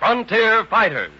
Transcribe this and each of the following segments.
Frontier Fighters.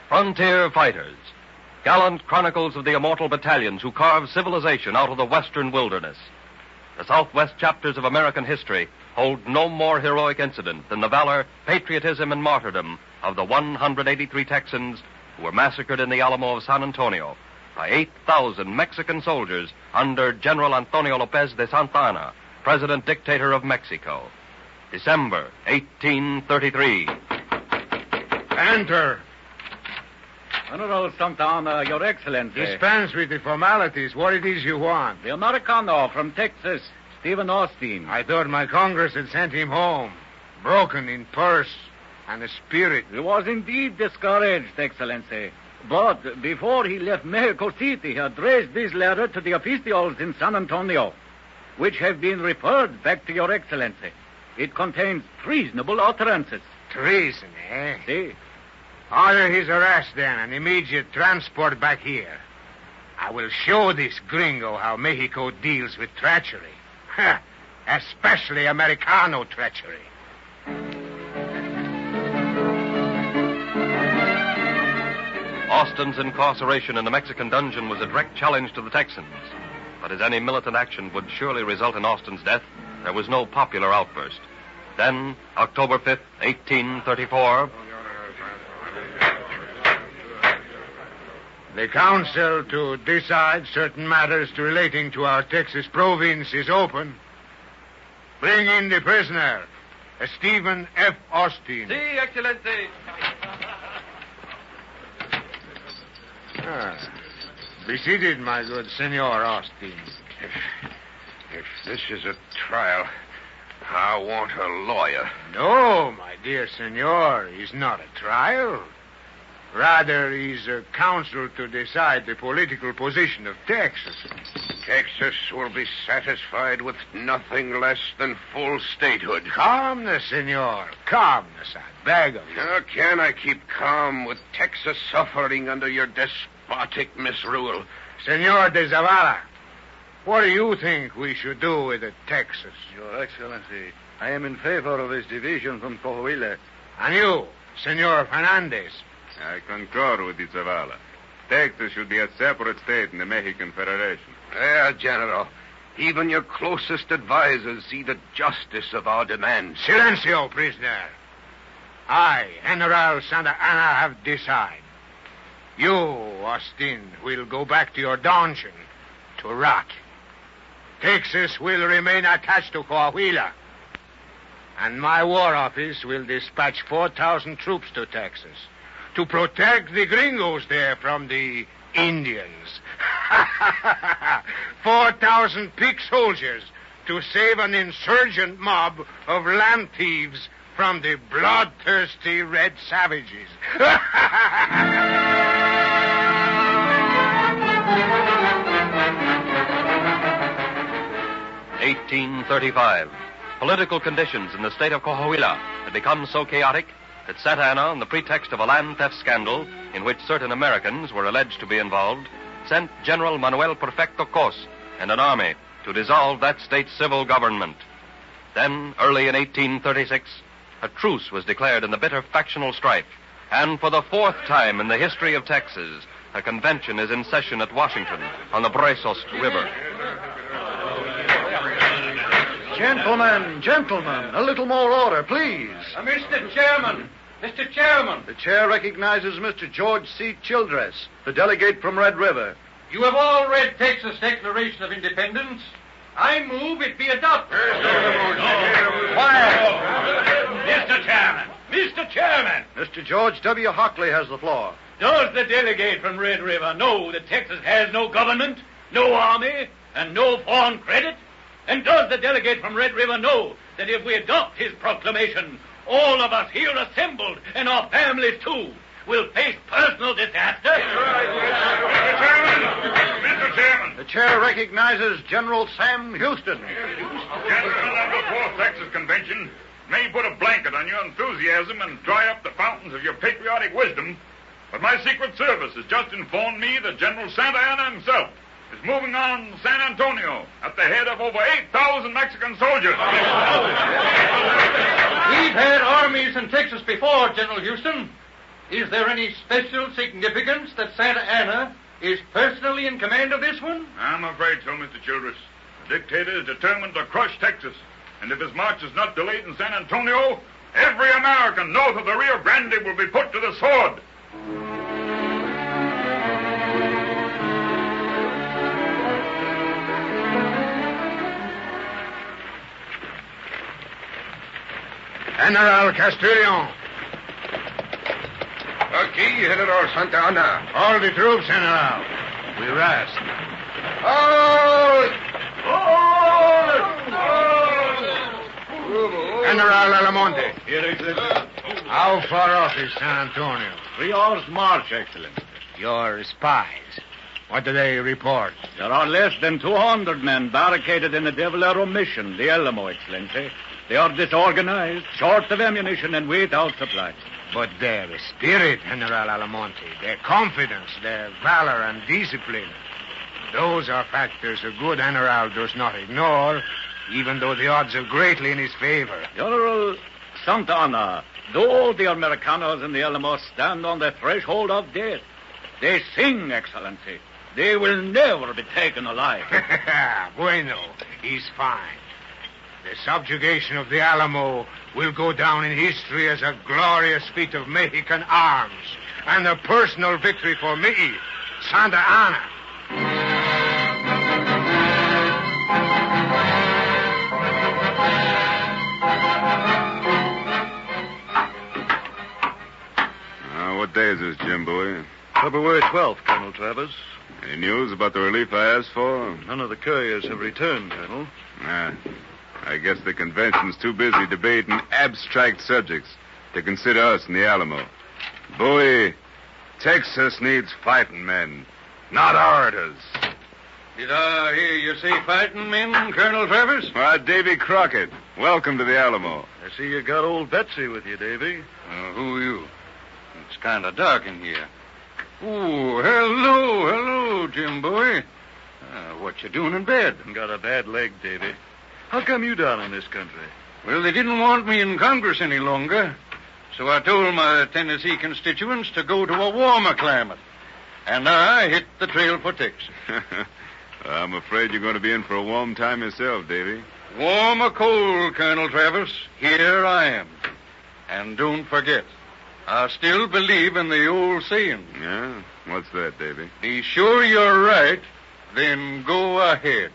Frontier Fighters, gallant chronicles of the immortal battalions who carved civilization out of the western wilderness. The Southwest chapters of American history hold no more heroic incident than the valor, patriotism, and martyrdom of the 183 Texans who were massacred in the Alamo of San Antonio by 8,000 Mexican soldiers under General Antonio Lopez de Santa Anna, President-Dictator of Mexico. December 1833. Enter. General Santa Anna, Your Excellency. Dispense with the formalities. What it is you want? The Americano from Texas, Stephen Austin. I thought my Congress had sent him home, broken in purse and spirit. He was indeed discouraged, Excellency. But before he left Mexico City, he addressed this letter to the officials in San Antonio, which have been referred back to Your Excellency. It contains treasonable utterances. Treason, eh? See? Order his arrest, then, and immediate transport back here. I will show this gringo how Mexico deals with treachery. Especially Americano treachery. Austin's incarceration in the Mexican dungeon was a direct challenge to the Texans. But as any militant action would surely result in Austin's death, there was no popular outburst. Then, October 5th, 1834... The council to decide certain matters relating to our Texas province is open. Bring in the prisoner, Stephen F. Austin. Si, Excellency. Be seated, my good Senor Austin. If this is a trial, I want a lawyer. No, my dear Senor, he's not a trial. Rather, he's a council to decide the political position of Texas. Texas will be satisfied with nothing less than full statehood. Calmness, Senor. Calmness, I beg of you. How can I keep calm with Texas suffering under your despotic misrule? Senor de Zavala, what do you think we should do with the Texas? Your Excellency, I am in favor of his division from Coahuila. And you, Senor Fernandez? I concur with the Zavala. Texas should be a separate state in the Mexican Federation. General, even your closest advisors see the justice of our demands. Silencio, prisoner. I, General Santa Anna, have decided. You, Austin, will go back to your dungeon to rot. Texas will remain attached to Coahuila. And my war office will dispatch 4,000 troops to Texas to protect the gringos there from the Indians. 4,000 picked soldiers to save an insurgent mob of land thieves from the bloodthirsty red savages. 1835. Political conditions in the state of Coahuila had become so chaotic that Santa Anna, on the pretext of a land theft scandal in which certain Americans were alleged to be involved, sent General Manuel Perfecto Cos and an army to dissolve that state's civil government. Then, early in 1836, a truce was declared in the bitter factional strife, and for the fourth time in the history of Texas, a convention is in session at Washington on the Brazos River. Gentlemen, a little more order, please. Mr. Chairman! The chair recognizes Mr. George C. Childress, the delegate from Red River. You have all read Texas Declaration of Independence. I move it be adopted. Quiet! Mr. Chairman! Mr. George W. Hockley has the floor. Does the delegate from Red River know that Texas has no government, no army, and no foreign credit? And does the delegate from Red River know that if we adopt his proclamation, all of us here assembled, and our families too, will face personal disaster? Mr. Chairman! The chair recognizes General Sam Houston. Gentlemen of the 4th Texas Convention, may put a blanket on your enthusiasm and dry up the fountains of your patriotic wisdom, but my Secret Service has just informed me that General Santa Anna himself is moving on San Antonio at the head of over 8,000 Mexican soldiers. We've had armies in Texas before, General Houston. Is there any special significance that Santa Anna is personally in command of this one? I'm afraid so, Mr. Childress. The dictator is determined to crush Texas, and if his march is not delayed in San Antonio, every American north of the Rio Grande will be put to the sword. General Castillon. Aquí, General Santa Anna. All the troops, General. We rest. General Alamo. Here, Excellency. How far off is San Antonio? 3 hours march, Excellency. Your spies. What do they report? There are less than 200 men barricaded in the Devilero mission, the Alamo, Excellency. They are disorganized, short of ammunition, and without supplies. But their spirit, General Alamonte, their confidence, their valor and discipline, those are factors a good general does not ignore, even though the odds are greatly in his favor. General Santa Anna, though the Americanos in the Alamo stand on the threshold of death, they sing, Excellency. They will never be taken alive. Bueno, he's fine. The subjugation of the Alamo will go down in history as a glorious feat of Mexican arms and a personal victory for me, Santa Anna. What day is this, Jim Bowie? February 12th, Colonel Travers. Any news about the relief I asked for? None of the couriers have returned, Colonel. I guess the convention's too busy debating abstract subjects to consider us in the Alamo. Bowie, Texas needs fighting men, not orators. Did I hear you say fighting men, Colonel Travers? Davy Crockett, welcome to the Alamo. I see you got old Betsy with you, Davy. Who are you? It's kind of dark in here. Oh, hello, Jim Bowie. What you doing in bed? Got a bad leg, Davy. How come you down in this country? Well, they didn't want me in Congress any longer, so I told my Tennessee constituents to go to a warmer climate. And I hit the trail for Texas. I'm afraid you're going to be in for a warm time yourself, Davy. Warm or cold, Colonel Travers, here I am. And don't forget, I still believe in the old saying. Yeah? What's that, Davy? Be sure you're right, then go ahead.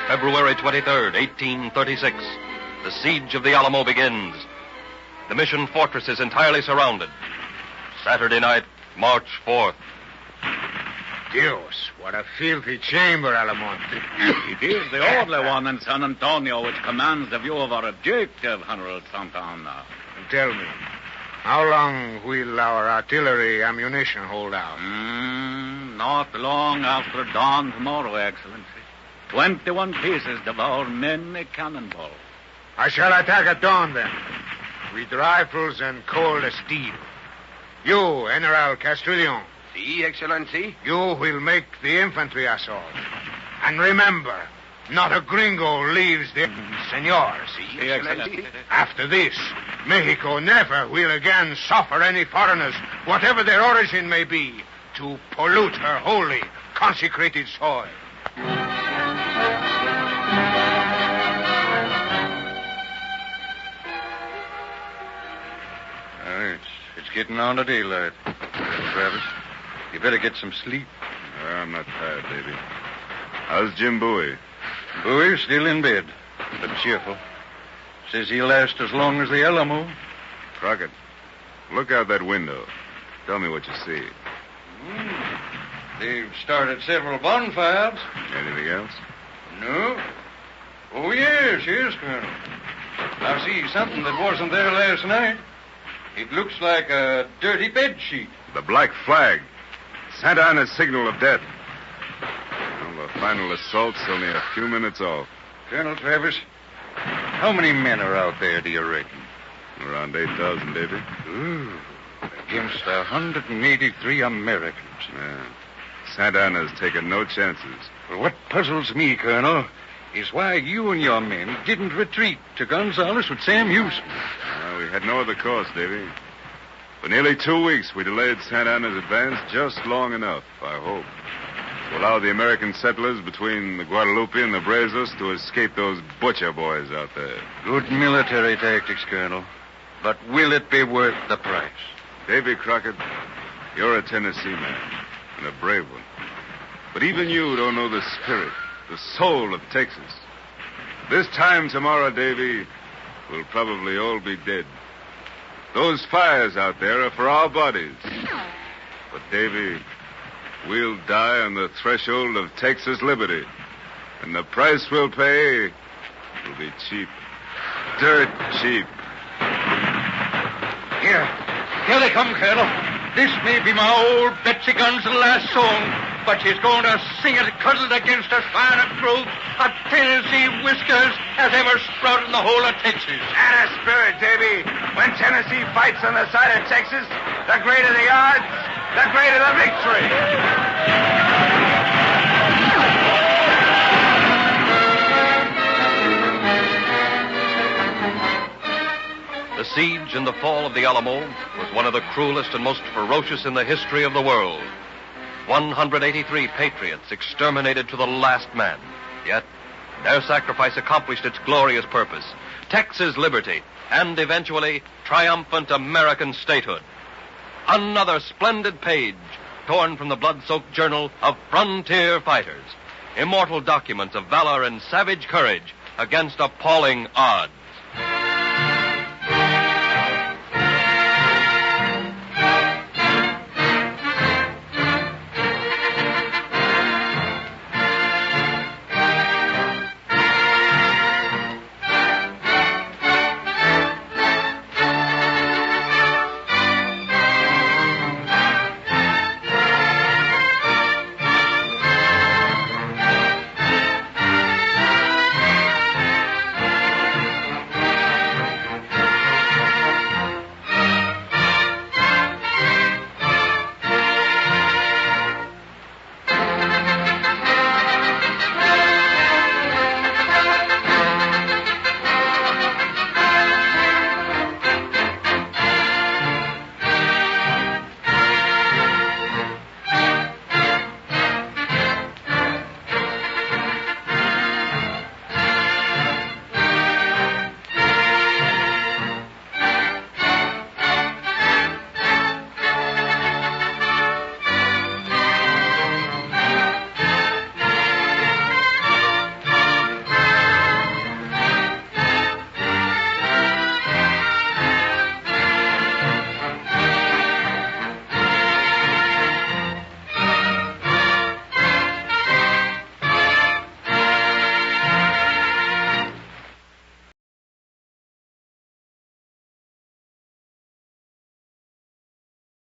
February 23rd, 1836. The siege of the Alamo begins. The mission fortress is entirely surrounded. Saturday night, March 4th. Dios, what a filthy chamber, Alamonte. It is the only one in San Antonio which commands the view of our objective, General Santa Anna. Tell me, how long will our artillery ammunition hold out? Not long after dawn tomorrow, Excellency. 21 pieces devour many cannonballs. I shall attack at dawn, then, with rifles and cold steel. You, General Castrillon. Si, Excellency. You will make the infantry assault. And remember, not a gringo leaves the senor. Si, Excellency. After this, Mexico never will again suffer any foreigners, whatever their origin may be, to pollute her holy, consecrated soil. It's getting on to daylight. Travis, you better get some sleep. I'm not tired, baby. How's Jim Bowie? Bowie's still in bed, but cheerful. Says he'll last as long as the Alamo. Crockett, look out that window. Tell me what you see. They've started several bonfires. Anything else? No. Oh, yes, Colonel. I see something that wasn't there last night. It looks like a dirty bed sheet. The black flag. Santa Anna's signal of death. Well, the final assault's only a few minutes off. Colonel Travis, how many men are out there, do you reckon? Around 8,000, Davy. Ooh, against 183 Americans. Yeah. Santa Anna's taken no chances. Well, what puzzles me, Colonel, is why you and your men didn't retreat to Gonzales with Sam Houston. Well, we had no other course, Davy. For nearly 2 weeks, we delayed Santa Anna's advance just long enough, I hope, to allow the American settlers between the Guadalupe and the Brazos to escape those butcher boys out there. Good military tactics, Colonel. But will it be worth the price? Davy Crockett, you're a Tennessee man, and a brave one. But even you don't know the spirit, the soul of Texas. This time tomorrow, Davy, we'll probably all be dead. Those fires out there are for our bodies. But, Davy, we'll die on the threshold of Texas liberty. And the price we'll pay will be cheap. Dirt cheap. Here they come, Colonel. This may be my old Betsy Gunn's last song, but she's going to sing it cuddled against as fine a growth of Tennessee whiskers as ever sprouted in the whole of Texas. And a spirit, Davy. When Tennessee fights on the side of Texas, the greater the odds, the greater the victory. The siege and the fall of the Alamo was one of the cruelest and most ferocious in the history of the world. 183 patriots exterminated to the last man. Yet, their sacrifice accomplished its glorious purpose: Texas liberty and, eventually, triumphant American statehood. Another splendid page torn from the blood-soaked journal of frontier fighters. Immortal documents of valor and savage courage against appalling odds.